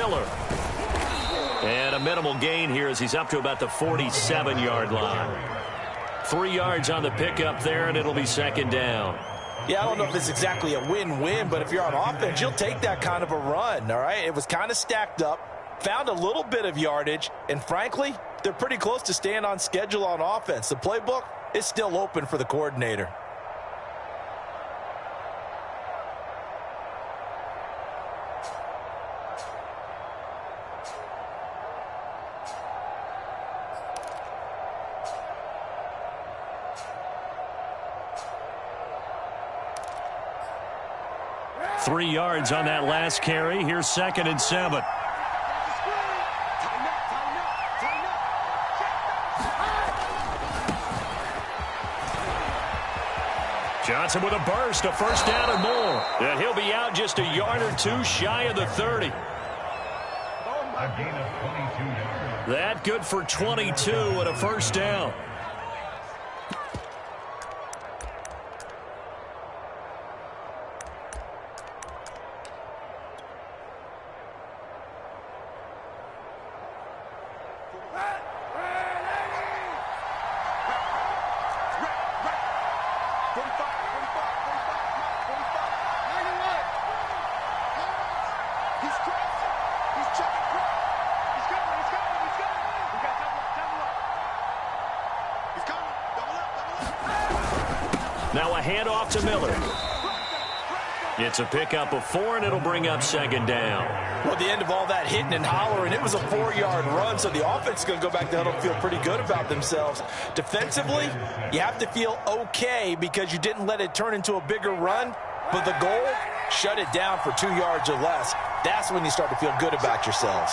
Miller. And a minimal gain here as he's up to about the 47-yard line. 3 yards on the pickup there, and it'll be second down. Yeah, I don't know if it's exactly a win-win, but if you're on offense, you'll take that kind of a run, all right? It was kind of stacked up, found a little bit of yardage, and frankly, they're pretty close to staying on schedule on offense. The playbook is still open for the coordinator. Three yards on that last carry. Here's 2nd and 7. Johnson with a burst, a first down and more. And he'll be out just a yard or two shy of the 30. That good for 22 and a first down. Now a handoff to Miller. It's a pickup of 4, and it'll bring up second down. Well, at the end of all that hitting and hollering, it was a 4-yard run, so the offense is going to go back to huddle and feel pretty good about themselves. Defensively, you have to feel okay because you didn't let it turn into a bigger run, but the goal, shut it down for 2 yards or less. That's when you start to feel good about yourselves.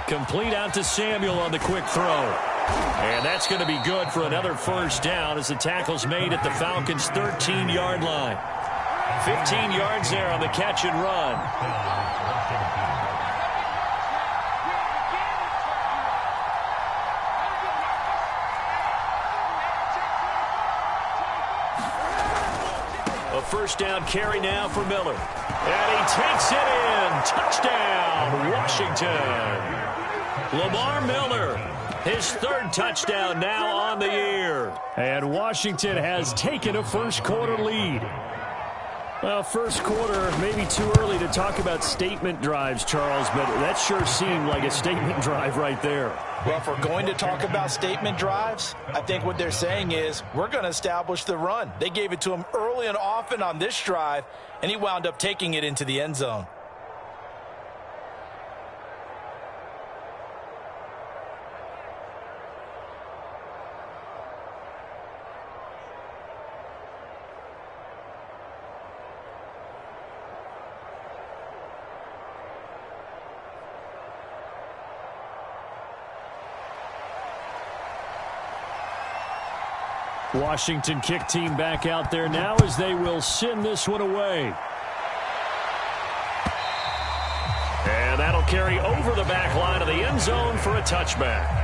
Complete out to Samuel on the quick throw. And that's going to be good for another first down as the tackle's made at the Falcons' 13-yard line. 15 yards there on the catch and run. A first down carry now for Miller. And he takes it in. Touchdown, Washington. Lamar Miller, his 3rd touchdown now on the year. And Washington has taken a first-quarter lead. Well, first quarter, maybe too early to talk about statement drives, Charles, but that sure seemed like a statement drive right there. Well, if we're going to talk about statement drives, I think what they're saying is we're going to establish the run. They gave it to him early and often on this drive, and he wound up taking it into the end zone. Washington kick team back out there now as they will send this one away. And that'll carry over the back line of the end zone for a touchback.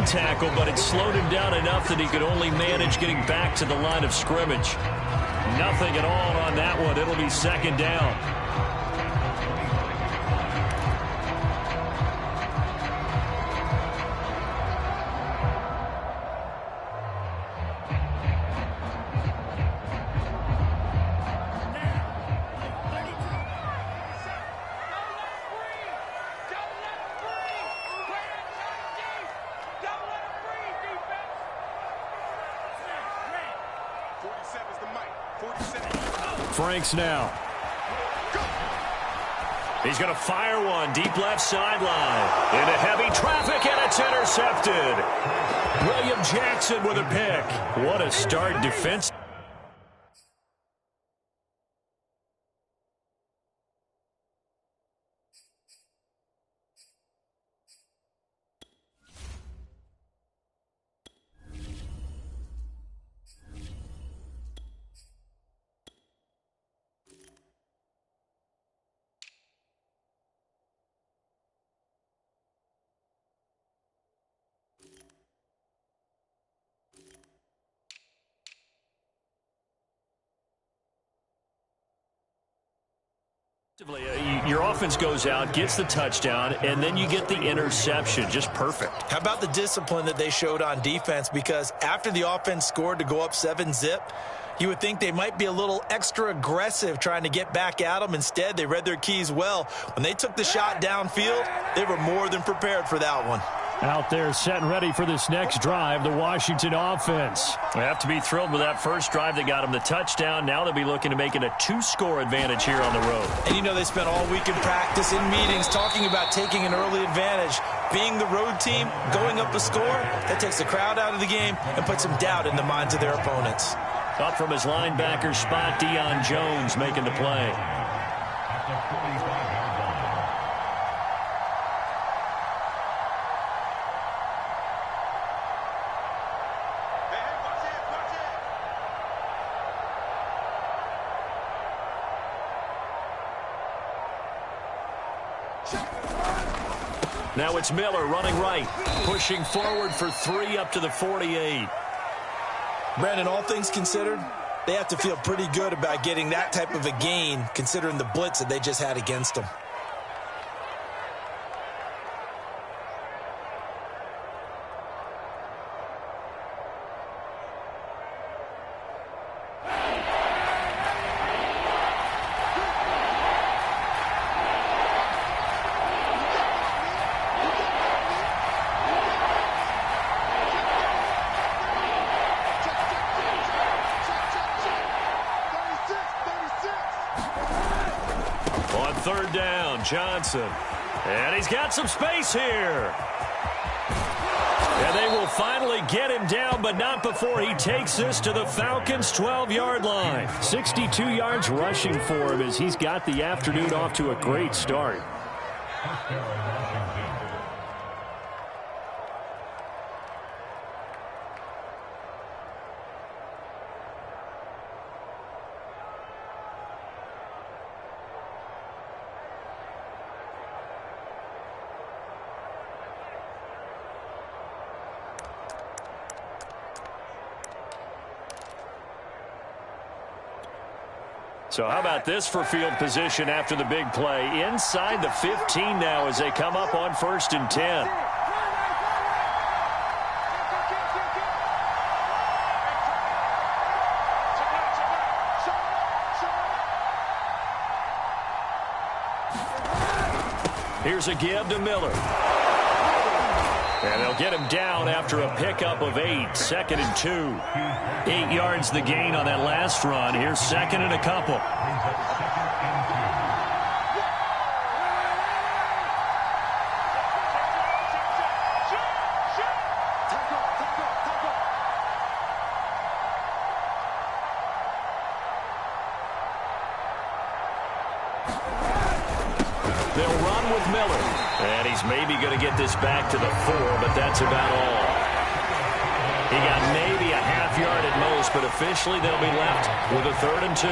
Tackle, but it slowed him down enough that he could only manage getting back to the line of scrimmage. Nothing at all on that one. It'll be second down. Seven's the mic. Franks now. He's going to fire one deep left sideline. Into heavy traffic, and it's intercepted. William Jackson with a pick. What a start defense. Your offense goes out, gets the touchdown, and then you get the interception. Just perfect. How about the discipline that they showed on defense? Because after the offense scored to go up 7-zip, you would think they might be a little extra aggressive trying to get back at them. Instead, they read their keys well. When they took the shot downfield, they were more than prepared for that one. Out there set and ready for this next drive, the Washington offense. They have to be thrilled with that first drive that got them the touchdown. Now they'll be looking to make it a 2-score advantage here on the road. And you know they spent all week in practice, in meetings, talking about taking an early advantage. Being the road team, going up a score, that takes the crowd out of the game and puts some doubt in the minds of their opponents. Up from his linebacker spot, Deion Jones making the play. Now it's Miller running right, pushing forward for 3 up to the 48. Brandon, all things considered, they have to feel pretty good about getting that type of a gain, considering the blitz that they just had against them. Third down, Johnson. And he's got some space here. And they will finally get him down, but not before he takes this to the Falcons' 12-yard line. 62 yards rushing for him as he's got the afternoon off to a great start. So how about this for field position after the big play? Inside the 15 now as they come up on 1st and 10. Here's a give to Miller. And they'll get him down after a pickup of 8. 2nd and 2. 8 yards the gain on that last run. Here's 2nd and a couple. They'll run with Miller. And he's maybe going to get this back to the 4, but that's about all. He got maybe a half yard at most, but officially they'll be left with a 3rd and 2.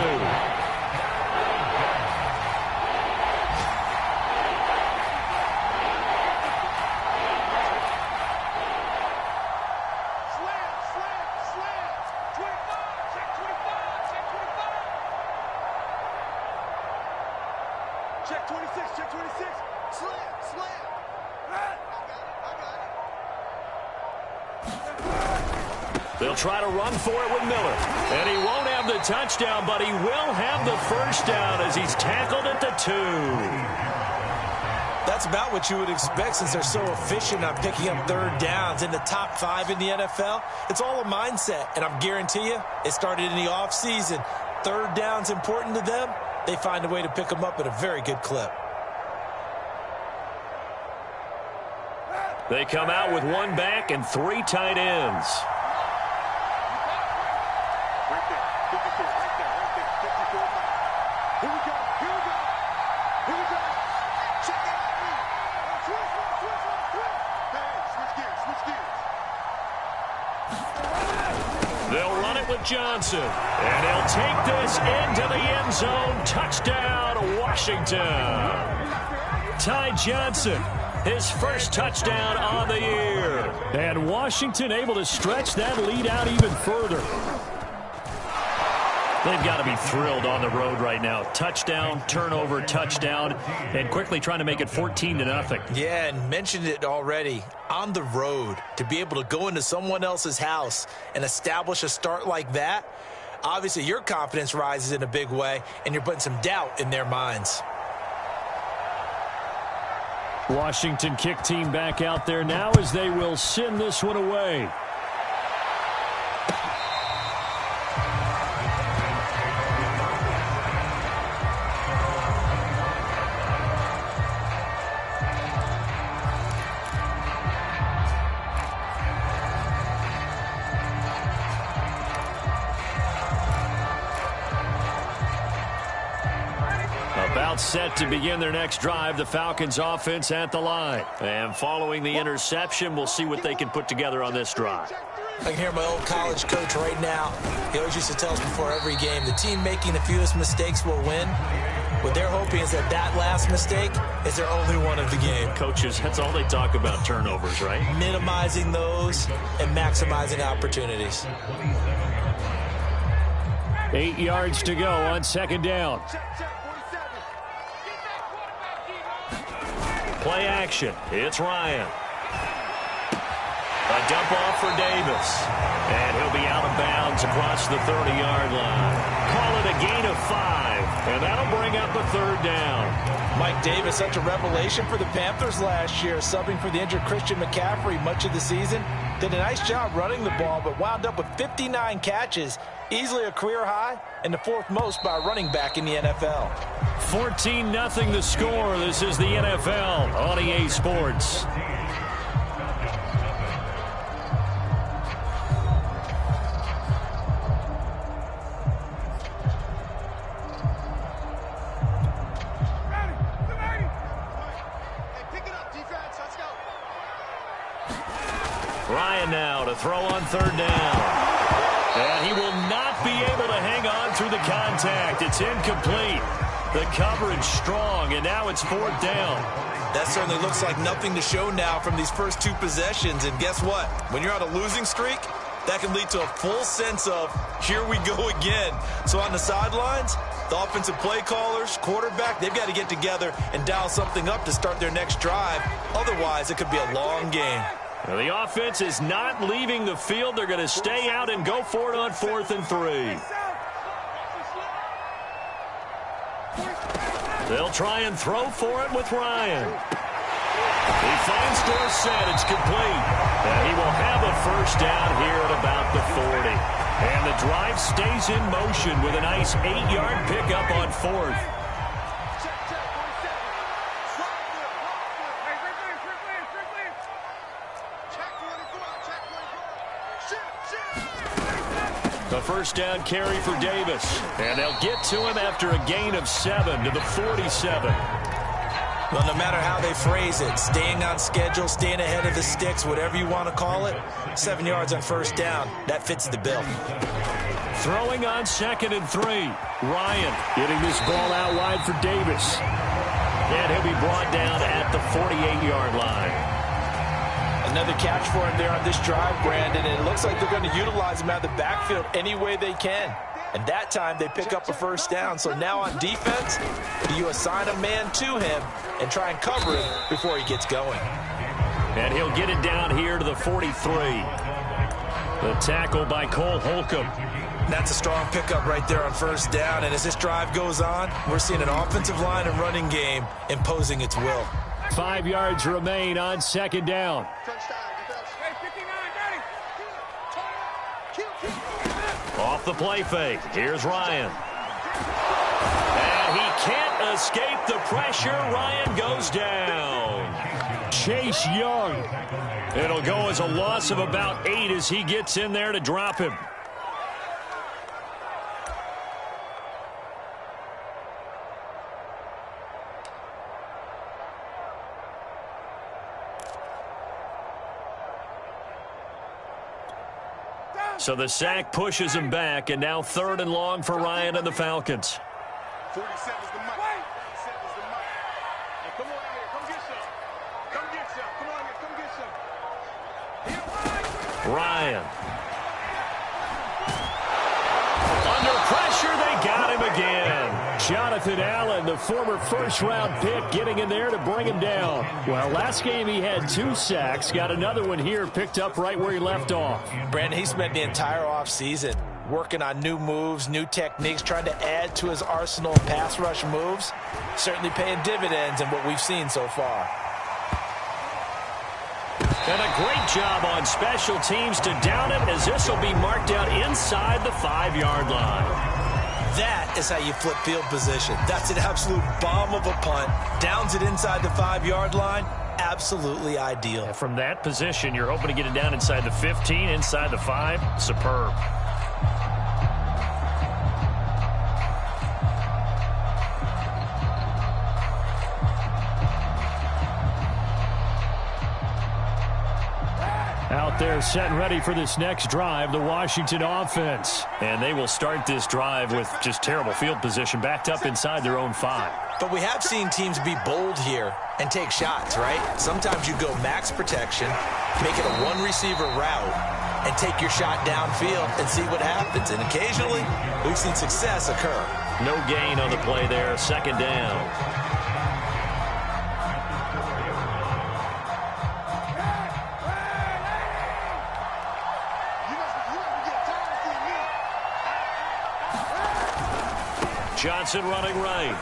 Check 26, check 26. Slam, slam. I got it. They'll try to run for it with Miller. And he won't have the touchdown, but he will have the first down as he's tackled at the 2. That's about what you would expect since they're so efficient on picking up 3rd downs in the top 5 in the NFL. It's all a mindset, and I guarantee you it started in the offseason. third down's important to them, they find a way to pick them up at a very good clip. They come out with one back and 3 tight ends. Right there. 54, right there, right there. 54. Here we go, here we go. Here we go. Check it out. Switch. Hey, switch gears, switch gears. They'll run it with Johnson. And he'll take this into the end zone. Touchdown, Washington. Ty Johnson, his first touchdown on the year. And Washington able to stretch that lead out even further. They've got to be thrilled on the road right now. Touchdown, turnover, touchdown, and quickly trying to make it 14-0. Yeah, and mentioned it already. On the road, to be able to go into someone else's house and establish a start like that, obviously your confidence rises in a big way, and you're putting some doubt in their minds. Washington kick team back out there now as they will send this one away. About set to begin their next drive, the Falcons offense at the line. And following the interception, we'll see what they can put together on this drive. I can hear my old college coach right now. He always used to tell us before every game, the team making the fewest mistakes will win. What they're hoping is that that last mistake is their only one of the game. Coaches, that's all they talk about, turnovers, right? Minimizing those and maximizing opportunities. 8 yards to go on second down. Play action. It's Ryan. A dump off for Davis. And he'll be out of bounds across the 30-yard line. Call it a gain of 5. And that'll bring up a third down. Mike Davis, such a revelation for the Panthers last year, subbing for the injured Christian McCaffrey much of the season. Did a nice job running the ball, but wound up with 59 catches, easily a career high, and the 4th most by a running back in the NFL. 14-0 the score. This is the NFL on EA Sports. Ryan now to throw on third down. And he will not be able to hang on through the contact. It's incomplete. The coverage strong, and now it's 4th down. That certainly looks like nothing to show now from these first 2 possessions. And guess what? When you're on a losing streak, that can lead to a full sense of, here we go again. So on the sidelines, the offensive play callers, quarterback, they've got to get together and dial something up to start their next drive. Otherwise, it could be a long game. Well, the offense is not leaving the field. They're going to stay out and go for it on 4th and 3. They'll try and throw for it with Ryan. He finds Dorsett. It's complete. And he will have a first down here at about the 40. And the drive stays in motion with a nice 8-yard pickup on 4th. A first down carry for Davis. And they'll get to him after a gain of 7 to the 47. Well, no matter how they phrase it, staying on schedule, staying ahead of the sticks, whatever you want to call it, 7 yards on first down, that fits the bill. Throwing on 2nd and 3. Ryan getting this ball out wide for Davis. And he'll be brought down at the 48-yard line. Another catch for him there on this drive, Brandon, and it looks like they're going to utilize him out of the backfield any way they can. And that time they pick up a first down. So now on defense, do you assign a man to him and try and cover him before he gets going? And he'll get it down here to the 43. The tackle by Cole Holcomb. That's a strong pickup right there on first down. And as this drive goes on, we're seeing an offensive line and running game imposing its will. 5 yards remain on second down. Off the play fake. Here's Ryan. And he can't escape the pressure. Ryan goes down. Chase Young. It'll go as a loss of about 8 as he gets in there to drop him. So the sack pushes him back, and now 3rd and long for Ryan and the Falcons. 47's the mic. 47's the mic. Hey, come on out here. Come get some. Come get some. Come on here. Come get some. Ryan. Under pressure, they got him again. Jonathan Allen, the former first-round pick, getting in there to bring him down. Well, last game he had 2 sacks. Got another one here, picked up right where he left off. Brandon, he spent the entire offseason working on new moves, new techniques, trying to add to his arsenal of pass rush moves. Certainly paying dividends in what we've seen so far. And a great job on special teams to down it, as this will be marked out inside the 5-yard line. That is how you flip field position. That's an absolute bomb of a punt. Downs it inside the 5-yard line. Absolutely ideal. And from that position, you're hoping to get it down inside the 15, inside the 5. Superb. Out there set and ready for this next drive, the Washington offense. And they will start this drive with just terrible field position, backed up inside their own 5. But we have seen teams be bold here and take shots, right? Sometimes you go max protection, make it a 1-receiver route, and take your shot downfield and see what happens. And occasionally, we've seen success occur. No gain on the play there, 2nd down. Johnson running right.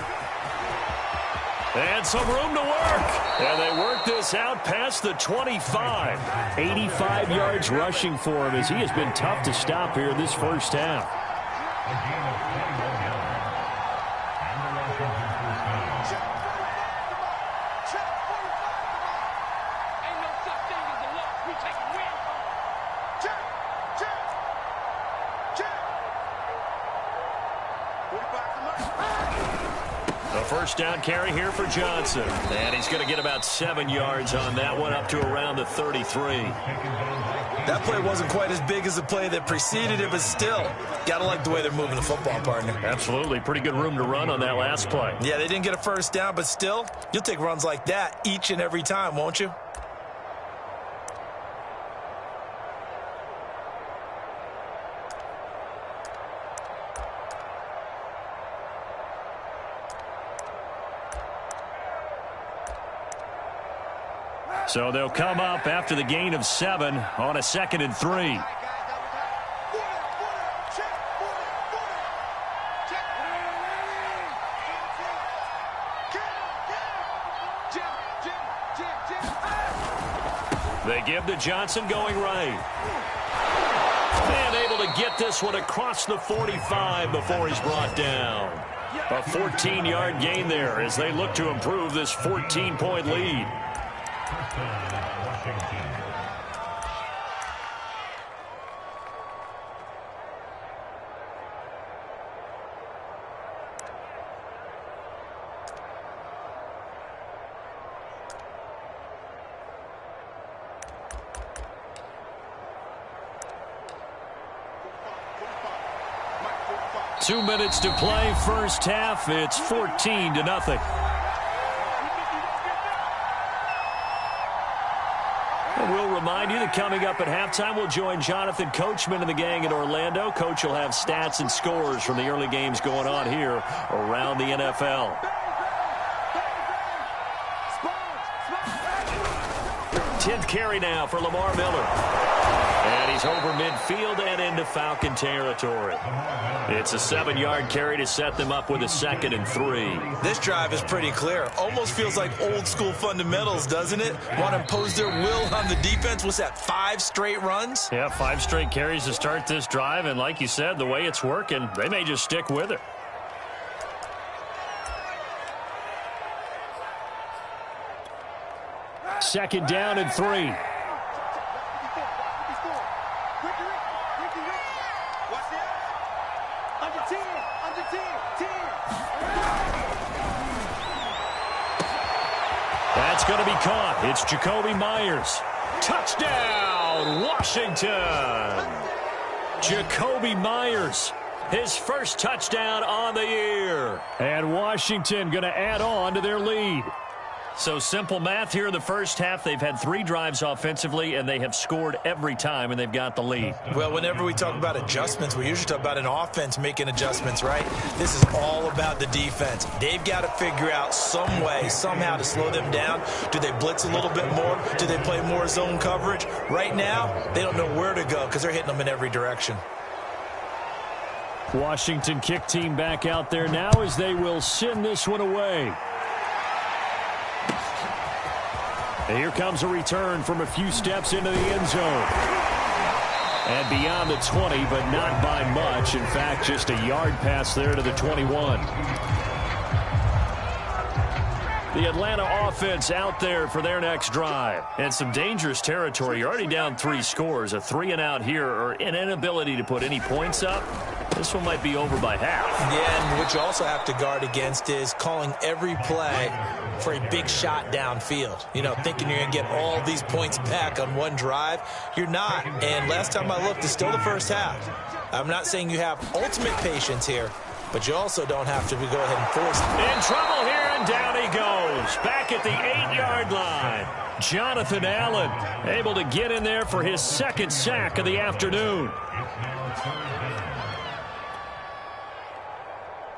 And some room to work. And they work this out past the 25. 85 yards rushing for him, as he has been tough to stop here this first half. First down carry here for Johnson. And he's going to get about 7 yards on that one, up to around the 33. That play wasn't quite as big as the play that preceded it, but still, got to like the way they're moving the football, partner. Absolutely. Pretty good room to run on that last play. Yeah, they didn't get a first down, but still, you'll take runs like that each and every time, won't you? So they'll come up after the gain of 7 on a 2nd and 3. They give to Johnson going right. And able to get this one across the 45 before he's brought down. A 14-yard gain there as they look to improve this 14-point lead. Two minutes to play, first half. It's 14-0. We'll remind you that coming up at halftime, we'll join Jonathan Coachman and the gang in Orlando. Coach will have stats and scores from the early games going on here around the NFL. 10th carry now for Lamar Miller. And he's over midfield and into Falcon territory. It's a 7-yard carry to set them up with a 2nd and 3. This drive is pretty clear. Almost feels like old school fundamentals, doesn't it? Want to impose their will on the defense. What's that, 5 straight runs? Yeah, 5 straight carries to start this drive. And like you said, the way it's working, they may just stick with it. 2nd down and 3. That's going to be caught. It's Jacoby Myers. Touchdown, Washington. Jacoby Myers, his first touchdown on the year. And Washington going to add on to their lead. So simple math here in the first half. They've had 3 drives offensively, and they have scored every time, and they've got the lead. Well, whenever we talk about adjustments, we usually talk about an offense making adjustments, right? This is all about the defense. They've got to figure out some way, somehow to slow them down. Do they blitz a little bit more? Do they play more zone coverage? Right now, they don't know where to go because they're hitting them in every direction. Washington kick team back out there now as they will send this one away. And here comes a return from a few steps into the end zone. And beyond the 20, but not by much. In fact, just a yard pass there to the 21. The Atlanta offense out there for their next drive. And some dangerous territory. You're already down 3 scores. A 3-and-out here, or an inability to put any points up. This one might be over by half. Yeah, and what you also have to guard against is calling every play for a big shot downfield. You know, thinking you're going to get all these points back on one drive. You're not. And last time I looked, it's still the first half. I'm not saying you have ultimate patience here, but you also don't have to go ahead and force it. In trouble here, and down he goes. Back at the 8-yard line. Jonathan Allen able to get in there for his 2nd sack of the afternoon.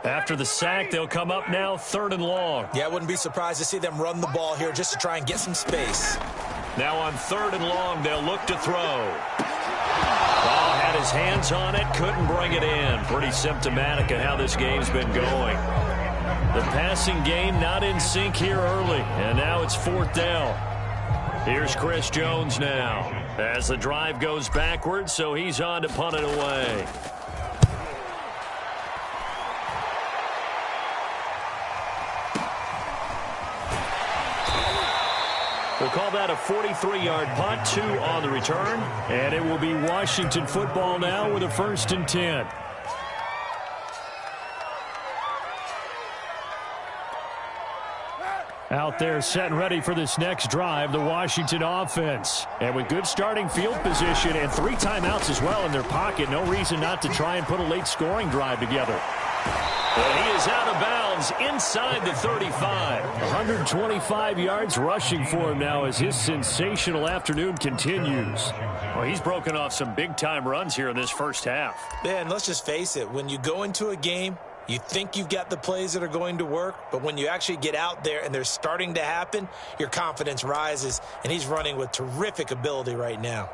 After the sack, they'll come up now 3rd and long. Yeah, I wouldn't be surprised to see them run the ball here just to try and get some space. Now on 3rd and long, they'll look to throw. Ball had his hands on it, couldn't bring it in. Pretty symptomatic of how this game's been going. The passing game not in sync here early, and now it's 4th down. Here's Chris Jones now as the drive goes backwards, so he's on to punt it away. We'll call that a 43-yard punt, 2 on the return. And it will be Washington football now with a 1st and 10. Out there set and ready for this next drive, the Washington offense. And with good starting field position and 3 timeouts as well in their pocket, no reason not to try and put a late scoring drive together. And he is out of bounds inside the 35. 125 yards rushing for him now as his sensational afternoon continues. Well, he's broken off some big-time runs here in this first half. Yeah, and let's just face it. When you go into a game, you think you've got the plays that are going to work, but when you actually get out there and they're starting to happen, your confidence rises, and he's running with terrific ability right now.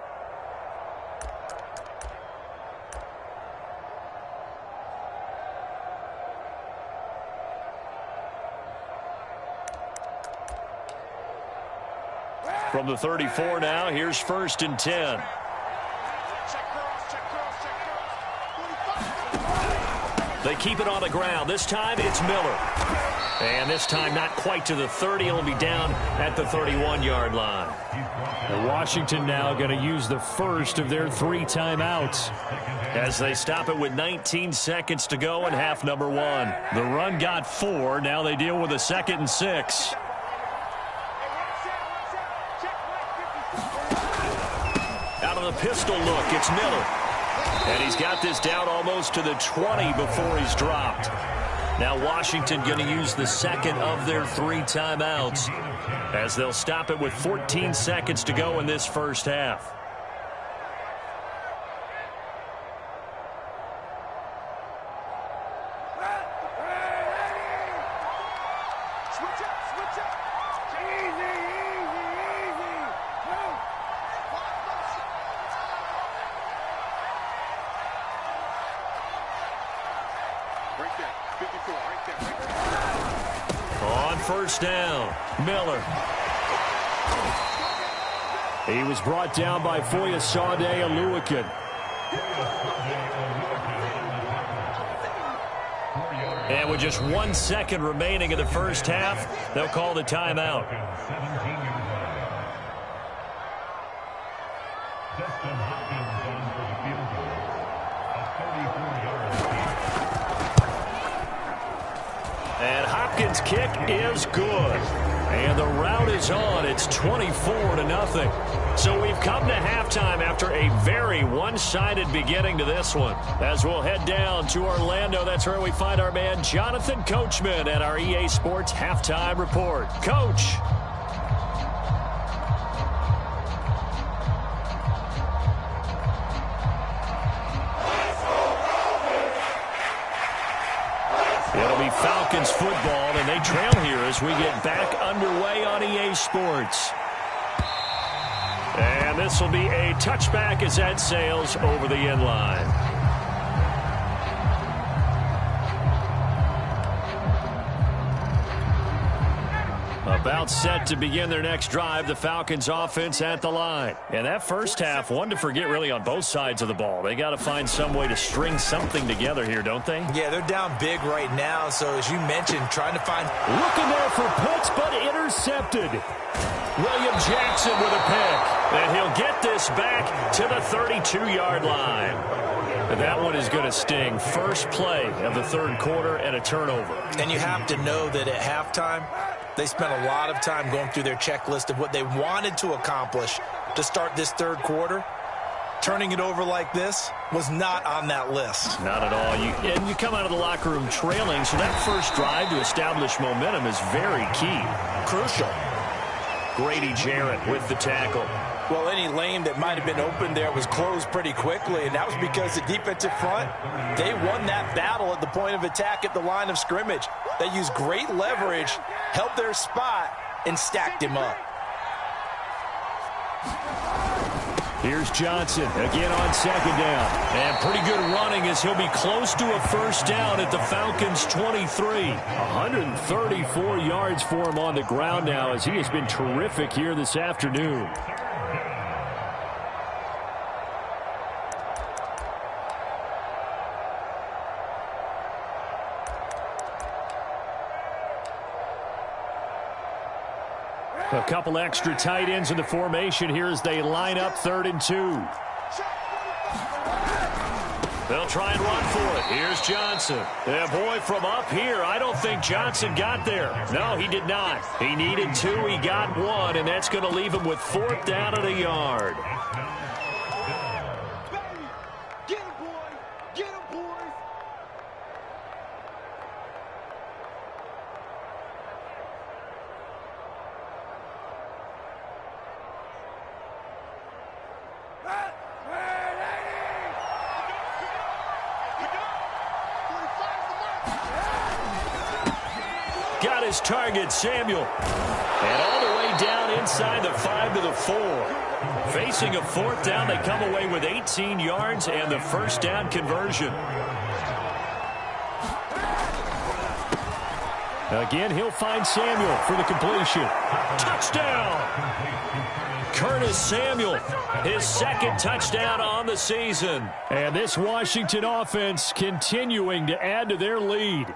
From the 34 now, here's 1st and 10. They keep it on the ground. This time it's Miller. And this time not quite to the 30. It'll be down at the 31-yard line. And Washington now going to use the first of their 3 timeouts as they stop it with 19 seconds to go in half number 1. The run got 4. Now they deal with a 2nd and 6. Out of the pistol look, it's Miller. And he's got this down almost to the 20 before he's dropped. Now Washington going to use the 2nd of their 3 timeouts as they'll stop it with 14 seconds to go in this first half. On 1st down, Miller. He was brought down by Foyesade Oluwakan. And with just 1 second remaining in the first half, they'll call the timeout. Hopkins' kick is good. And the rout is on. It's 24-0. So we've come to halftime after a very one-sided beginning to this one. As we'll head down to Orlando, that's where we find our man Jonathan Coachman at our EA Sports Halftime Report. Coach. It'll be Falcons football, and they trail here as we get back underway on EA Sports. And this will be a touchback as that sails over the end line. About set to begin their next drive, the Falcons offense at the line. And that first half, one to forget really on both sides of the ball. They got to find some way to string something together here, don't they? Yeah, they're down big right now, so as you mentioned, trying to find... Looking there for Pitts, but intercepted. William Jackson with a pick. And he'll get this back to the 32-yard line. And that one is going to sting. First play of the third quarter and a turnover. And you have to know that at halftime, they spent a lot of time going through their checklist of what they wanted to accomplish to start this third quarter. Turning it over like this was not on that list. Not at all. And you come out of the locker room trailing, so that first drive to establish momentum is very key. Crucial. Grady Jarrett with the tackle. Well, any lane that might have been open there was closed pretty quickly, and that was because the defensive front, they won that battle at the point of attack at the line of scrimmage. They used great leverage, held their spot, and stacked him up. Here's Johnson again on second down. And pretty good running as he'll be close to a first down at the Falcons' 23. 134 yards for him on the ground now as he has been terrific here this afternoon. A couple extra tight ends in the formation here as they line up 3rd and 2. They'll try and run for it. Here's Johnson. And boy, from up here, I don't think Johnson got there. No, he did not. He needed 2. He got 1, and that's going to leave him with 4th down and a yard. Get him, boys! Get him, boys! Got his target, Samuel. And all the way down inside the 5 to the 4. Facing a 4th down, they come away with 18 yards and the first down conversion. Again, he'll find Samuel for the completion. Touchdown! Curtis Samuel, his 2nd touchdown on the season. And this Washington offense continuing to add to their lead.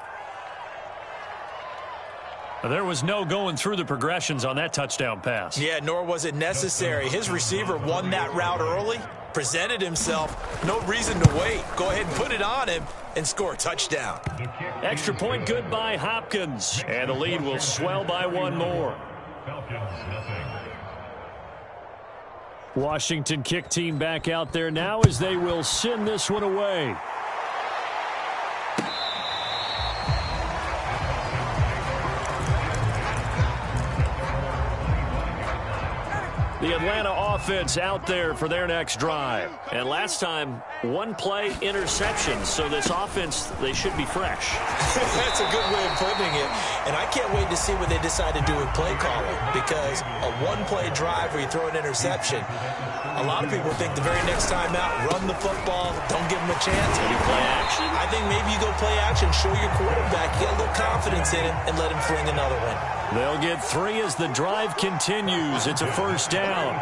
There was no going through the progressions on that touchdown pass. Yeah, nor was it necessary. His receiver won that route early, presented himself. No reason to wait. Go ahead and put it on him and score a touchdown. Extra point good by Hopkins. And the lead will swell by 1 more. Washington kick team back out there now as they will send this one away. The Atlanta offense out there for their next drive. And last time, 1-play interception. So this offense, they should be fresh. That's a good way of putting it. And I can't wait to see what they decide to do with play calling. Because a 1-play drive where you throw an interception, a lot of people think the very next time out, run the football, don't give them a chance. Maybe play action. I think maybe you go play action, show your quarterback, get a little confidence in him, and let him fling another one. They'll get 3 as the drive continues. It's a first down.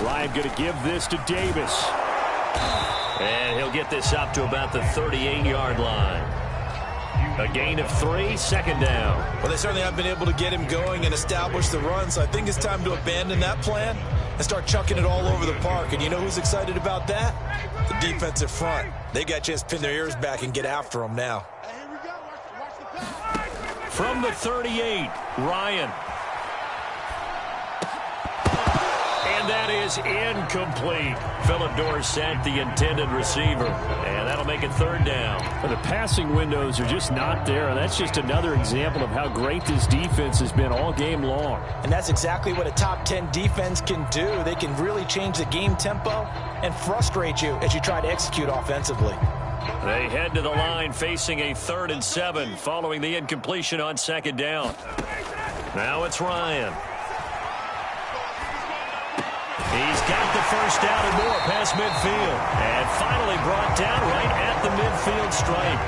Ryan going to give this to Davis. And he'll get this up to about the 38-yard line. A gain of 3, 2nd down. Well, they certainly haven't been able to get him going and establish the run, so I think it's time to abandon that plan and start chucking it all over the park. And you know who's excited about that? The defensive front. They got a chance to pin their ears back and get after them now. Here we go. Watch the pass. From the 38, Ryan. And that is incomplete. Philip Dorsett, the intended receiver. And that'll make it third down. Well, the passing windows are just not there, and that's just another example of how great this defense has been all game long. And that's exactly what a top 10 defense can do. They can really change the game tempo and frustrate you as you try to execute offensively. They head to the line facing a 3rd and 7 following the incompletion on 2nd down. Now it's Ryan. He's got the first down and more past midfield. And finally brought down right at the midfield stripe.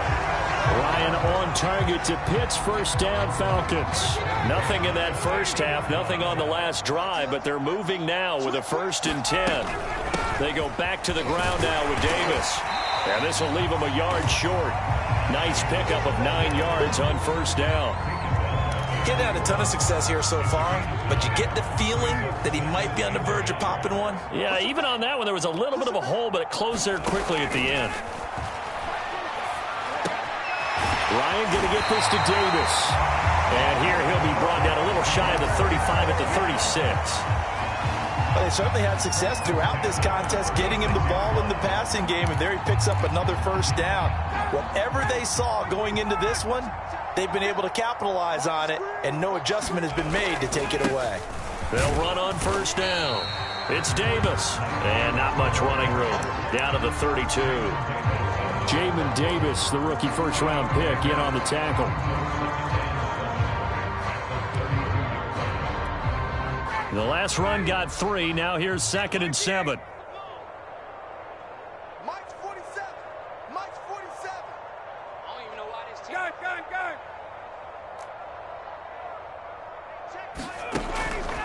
Ryan on target to Pitt's first down Falcons. Nothing in that first half, nothing on the last drive, but they're moving now with a 1st and 10. They go back to the ground now with Davis. And this will leave them a yard short. Nice pickup of 9 yards on 1st down. Getting had a ton of success here so far, but you get the feeling that he might be on the verge of popping one. Yeah, even on that one, there was a little bit of a hole, but it closed there quickly at the end. Ryan going to get this to Davis. And here he'll be brought down a little shy of the 35 at the 36. Well, they certainly had success throughout this contest, getting him the ball in the passing game, and there he picks up another 1st down. Whatever they saw going into this one, they've been able to capitalize on it, and no adjustment has been made to take it away. They'll run on 1st down. It's Davis, and not much running room. Down to the 32. Jamin Davis, the rookie 1st-round pick, in on the tackle. The last run got 3. Now here's 2nd and 7. Mike's 47. Mike's 47. I don't even know why this team...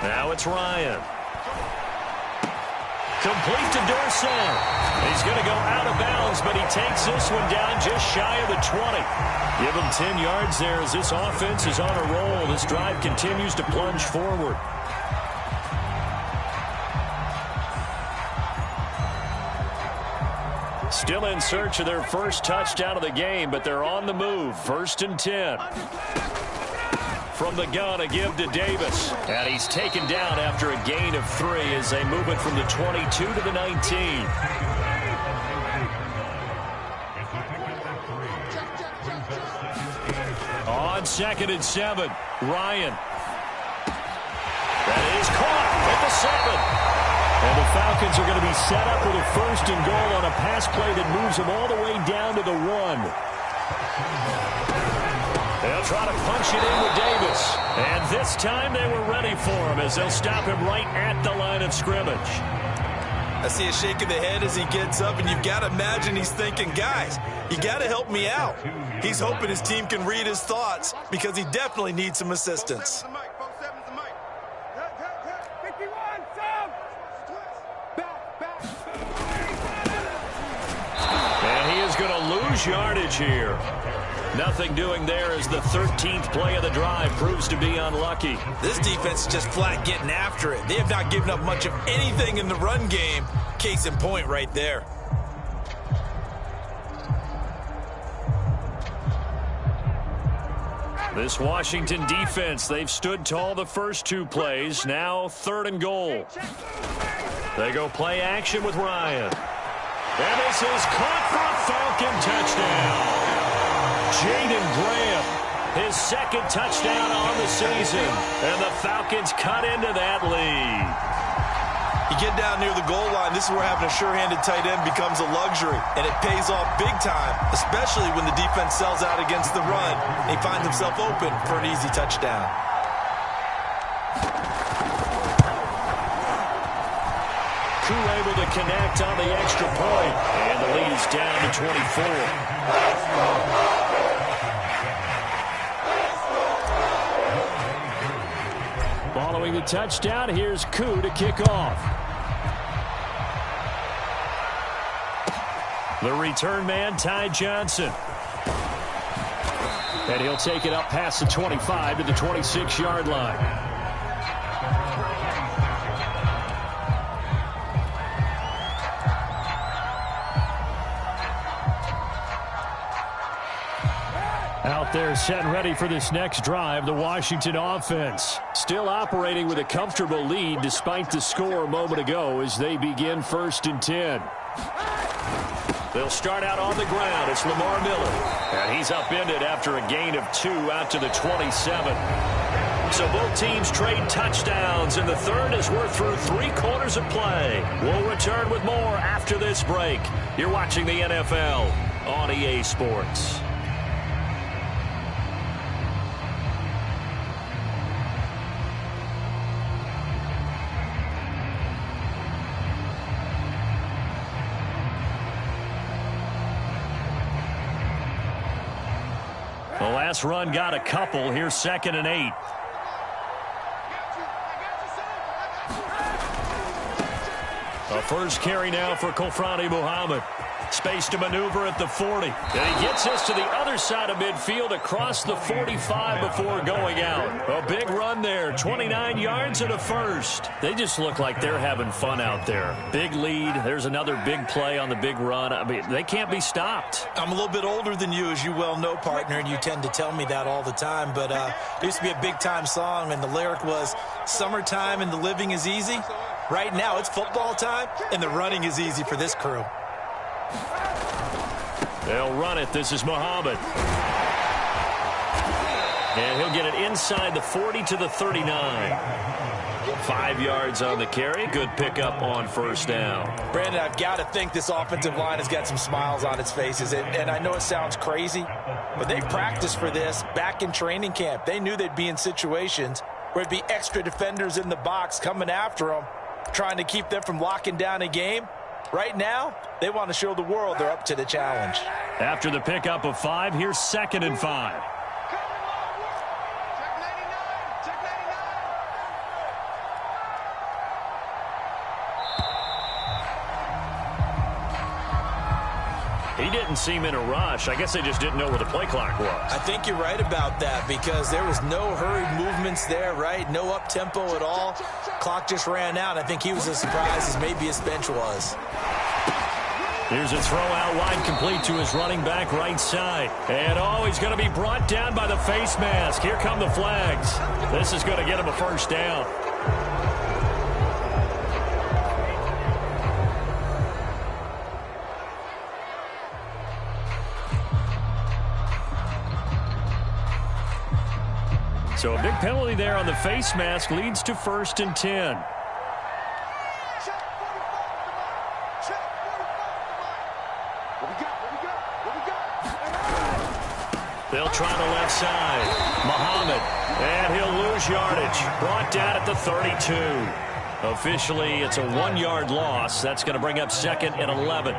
Now it's Ryan. Complete to Dorsett. He's going to go out of bounds, but he takes this one down just shy of the 20. Give him 10 yards there as this offense is on a roll. This drive continues to plunge forward. Still in search of their first touchdown of the game, but they're on the move. 1st and 10. From the gun, a give to Davis. And he's taken down after a gain of 3 as they move it from the 22 to the 19. On 2nd and 7, Ryan. That is caught at the 7. And the Falcons are going to be set up with a 1st and goal on a pass play that moves them all the way down to the 1. They'll try to punch it in with Davis. And this time they were ready for him as they'll stop him right at the line of scrimmage. I see a shake of the head as he gets up, and you've got to imagine he's thinking, guys, you got to help me out. He's hoping his team can read his thoughts because he definitely needs some assistance. And he is going to lose yardage here. Nothing doing there as the 13th play of the drive proves to be unlucky. This defense is just flat getting after it. They have not given up much of anything in the run game. Case in point right there. This Washington defense, they've stood tall the first 2 plays. Now 3rd and goal. They go play action with Ryan. And this is caught for a Falcon touchdown. Jaden Graham, his 2nd touchdown on the season. And the Falcons cut into that lead. You get down near the goal line, this is where having a sure-handed tight end becomes a luxury. And it pays off big time, especially when the defense sells out against the run. He finds himself open for an easy touchdown. Koo able to connect on the extra point. And the lead is down to 24. Following the touchdown, here's Koo to kick off. The return man, Ty Johnson. And he'll take it up past the 25 to the 26-yard line. They're set and ready for this next drive, the Washington offense. Still operating with a comfortable lead despite the score a moment ago as they begin 1st and 10. They'll start out on the ground. It's Lamar Miller. And he's upended after a gain of 2 out to the 27. So both teams trade touchdowns in the third as we're through 3 quarters of play. We'll return with more after this break. You're watching the NFL on EA Sports. The last run got a couple. Here's 2nd and 8. A first carry now for Kofrani Muhammad. Space to maneuver at the 40. And he gets us to the other side of midfield across the 45 before going out. A big run there. 29 yards and a first. They just look like they're having fun out there. Big lead. There's another big play on the big run. I mean, they can't be stopped. I'm a little bit older than you, as you well know, partner, and you tend to tell me that all the time. But it used to be a big-time song, and the lyric was, "Summertime and the living is easy." Right now, it's football time, and the running is easy for this crew. They'll run it. This is Muhammad. And he'll get it inside the 40 to the 39. 5 yards on the carry. Good pickup on first down. Brandon, I've got to think this offensive line has got some smiles on its faces. And I know it sounds crazy, but they practiced for this back in training camp. They knew they'd be in situations where it'd be extra defenders in the box coming after them, trying to keep them from locking down a game. Right now, they want to show the world they're up to the challenge. After the pickup of 5, here's 2nd and 5. He didn't seem in a rush. I guess they just didn't know where the play clock was. I think you're right about that because there was no hurried movements there, right? No up-tempo at all. Clock just ran out. I think he was as surprised as maybe his bench was. Here's a throw out wide, complete to his running back right side. And he's going to be brought down by the face mask. Here come the flags. This is going to get him a first down. So a big penalty there on the face mask leads to 1st and 10. They'll try the left side. Muhammad, and he'll lose yardage. Brought down at the 32. Officially, it's a 1-yard loss. That's going to bring up 2nd and 11.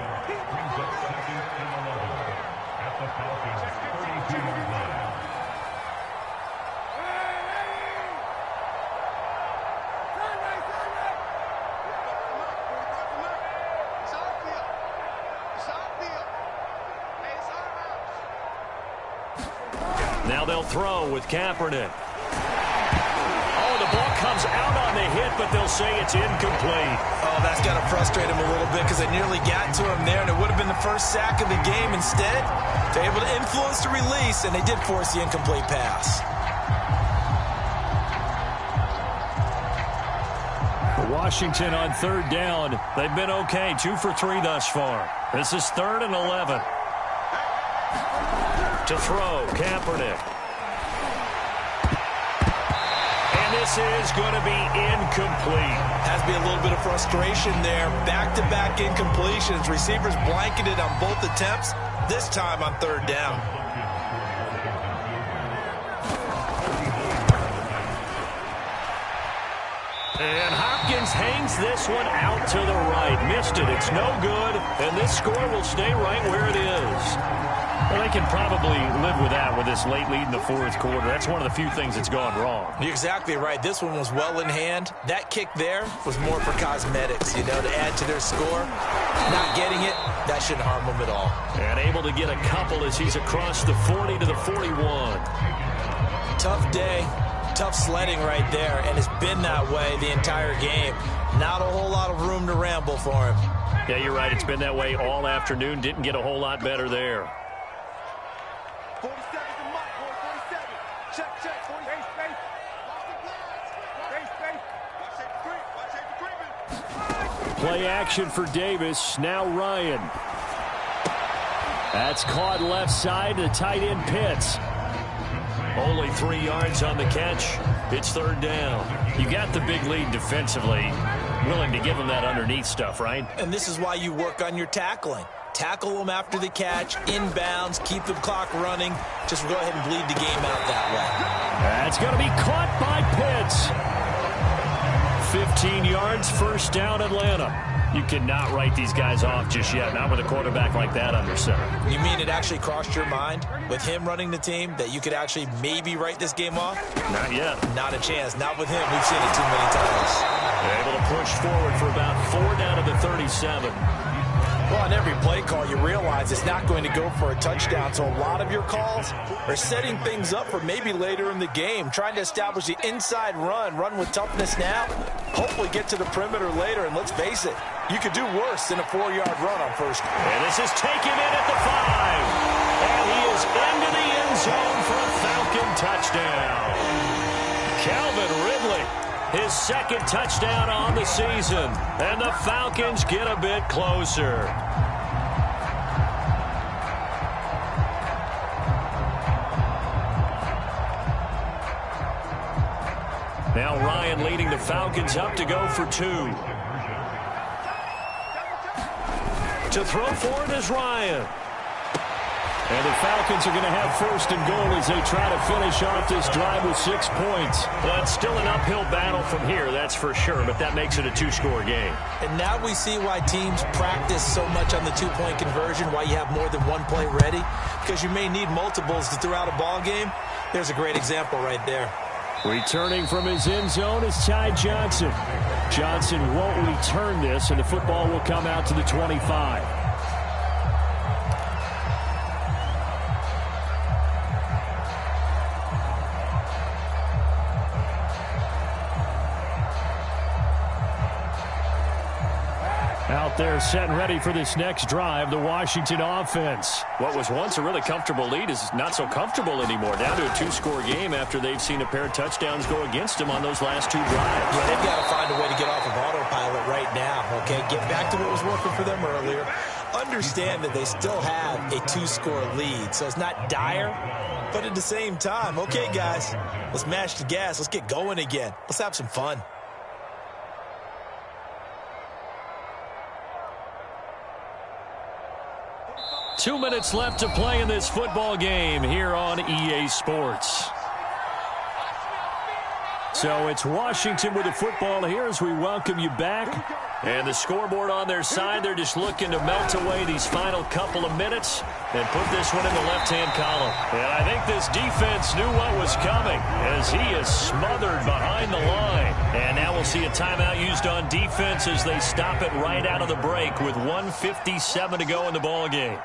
Now they'll throw with Kaepernick. Oh, the ball comes out on the hit, but they'll say it's incomplete. Oh, that's got to frustrate him a little bit because they nearly got to him there, and it would have been the first sack of the game. Instead, they're able to influence the release, and they did force the incomplete pass. Washington on 3rd down. They've been okay, 2 for 3 thus far. This is 3rd and 11. To throw, Kaepernick. And this is going to be incomplete. Has to be a little bit of frustration there. Back-to-back incompletions. Receivers blanketed on both attempts, this time on 3rd down. And Hopkins hangs this one out to the right. Missed it. It's no good. And this score will stay right where it is. Well, they can probably live with that with this late lead in the 4th quarter. That's one of the few things that's gone wrong. You're exactly right. This one was well in hand. That kick there was more for cosmetics, to add to their score. Not getting it, that shouldn't harm them at all. And able to get a couple as he's across the 40 to the 41. Tough day. Tough sledding right there, and it's been that way the entire game. Not a whole lot of room to ramble for him. Yeah, you're right. It's been that way all afternoon. Didn't get a whole lot better there. 40 seconds to Mike, boys. Play action for Davis. Now Ryan. That's caught left side. The tight end Pitts. Only 3 yards on the catch. It's third down. You got the big lead defensively. Willing to give them that underneath stuff, right? And this is why you work on your tackling. Tackle them after the catch, inbounds, keep the clock running. Just go ahead and bleed the game out that way. That's going to be caught by Pitts. 15 yards, first down Atlanta. You cannot write these guys off just yet, not with a quarterback like that under center. You mean it actually crossed your mind with him running the team that you could actually maybe write this game off? Not yet. Not a chance. Not with him. We've seen it too many times. They're able to push forward for about 4 down to the 37. Well, on every play call, you realize it's not going to go for a touchdown, so a lot of your calls are setting things up for maybe later in the game, trying to establish the inside run with toughness now, hopefully get to the perimeter later, and let's face it, you could do worse than a 4-yard run on first. And this is taken in at the 5. And he is into the end zone for a Falcon touchdown. Calvin Ridley, his second touchdown on the season. And the Falcons get a bit closer. Now Ryan leading the Falcons up to go for 2. To throw for it is Ryan. And the Falcons are going to have first and goal as they try to finish off this drive with 6 points. Well, it's still an uphill battle from here, that's for sure, but that makes it a 2-score game. And now we see why teams practice so much on the 2-point conversion, why you have more than one play ready, because you may need multiples to throw out a ball game. There's a great example right there. Returning from his end zone is Ty Johnson. Johnson won't return this, and the football will come out to the 25. Out there set and ready for this next drive, the Washington offense. What was once a really comfortable lead is not so comfortable anymore. Down to a 2-score game after they've seen a pair of touchdowns go against them on those last 2 drives. Yeah, they've got to find a way to get off of autopilot right now, okay? Get back to what was working for them earlier. Understand that they still have a 2-score lead, so it's not dire, but at the same time, okay, guys, let's mash the gas. Let's get going again. Let's have some fun. Two minutes left to play in this football game here on EA Sports. So it's Washington with the football here as we welcome you back. And the scoreboard on their side, they're just looking to melt away these final couple of minutes and put this one in the left-hand column. And I think this defense knew what was coming as he is smothered behind the line. And now we'll see a timeout used on defense as they stop it right out of the break with 1:57 to go in the ball game.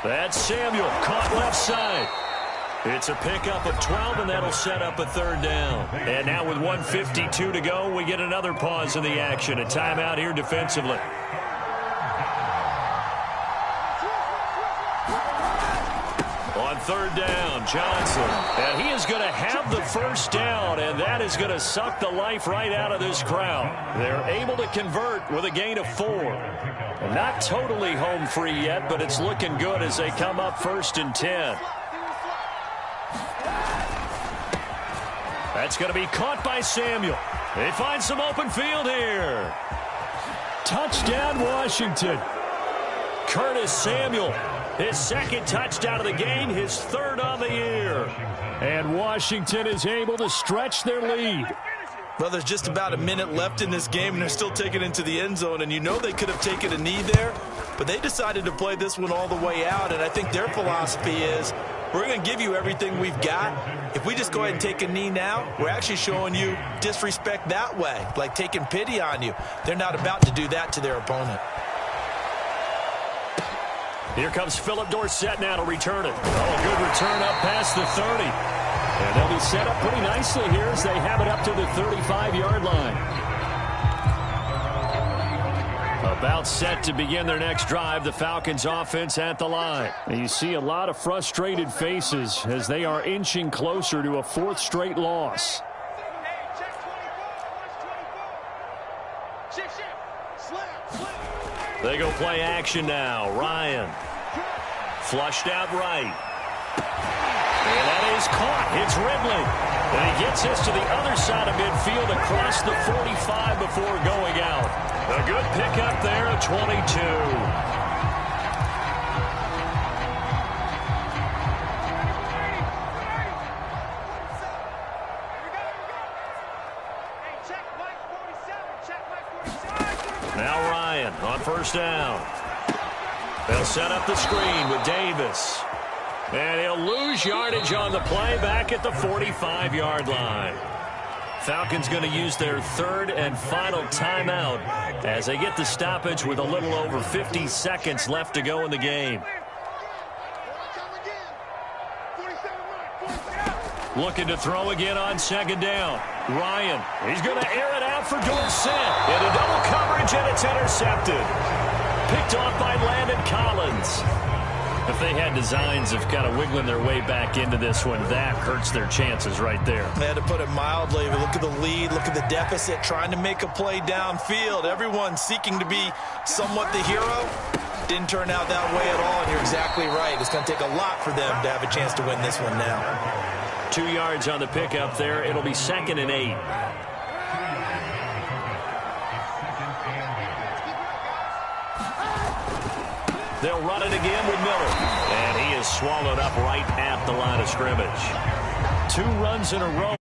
That's Samuel, caught left side. It's a pickup of 12, and that'll set up a third down. And now with 1:52 to go, we get another pause in the action. A timeout here defensively. On third down, Johnson. And he is going to have the first down, and that is going to suck the life right out of this crowd. They're able to convert with a gain of 4. Not totally home free yet, but it's looking good as they come up 1st and 10. That's going to be caught by Samuel. They find some open field here. Touchdown, Washington. Curtis Samuel, his second touchdown of the game, his third on the year. And Washington is able to stretch their lead. Well, there's just about a minute left in this game, and they're still taking it into the end zone. And you know they could have taken a knee there, but they decided to play this one all the way out. And I think their philosophy is, we're going to give you everything we've got. If we just go ahead and take a knee now, we're actually showing you disrespect that way, like taking pity on you. They're not about to do that to their opponent. Here comes Philip Dorsett now to return it. Oh, good return up past the 30. And they'll be set up pretty nicely here as they have it up to the 35-yard line. A About set to begin their next drive, the Falcons offense at the line. And you see a lot of frustrated faces as they are inching closer to a fourth straight loss. They go play action now. Ryan. Flushed out right. And that is caught. It's Ridley. And he gets this to the other side of midfield across the 45 before going out. A good pickup there at 22. Now Ryan on first down. They'll set up the screen with Davis. And he'll lose yardage on the play back at the 45-yard line. Falcons going to use their third and final timeout as they get the stoppage with a little over 50 seconds left to go in the game. Looking to throw again on second down. Ryan, he's going to air it out for Dorsett. Into double coverage, and it's intercepted. Picked off by Landon Collins. If they had designs of kind of wiggling their way back into this one, that hurts their chances right there. They had to put it mildly. Look at the lead, look at the deficit, trying to make a play downfield. Everyone seeking to be somewhat the hero. Didn't turn out that way at all, and you're exactly right. It's going to take a lot for them to have a chance to win this one now. 2 yards on the pickup there. It'll be 2nd and 8. They'll run it again with Miller. And he is swallowed up right at the line of scrimmage. 2 runs in a row.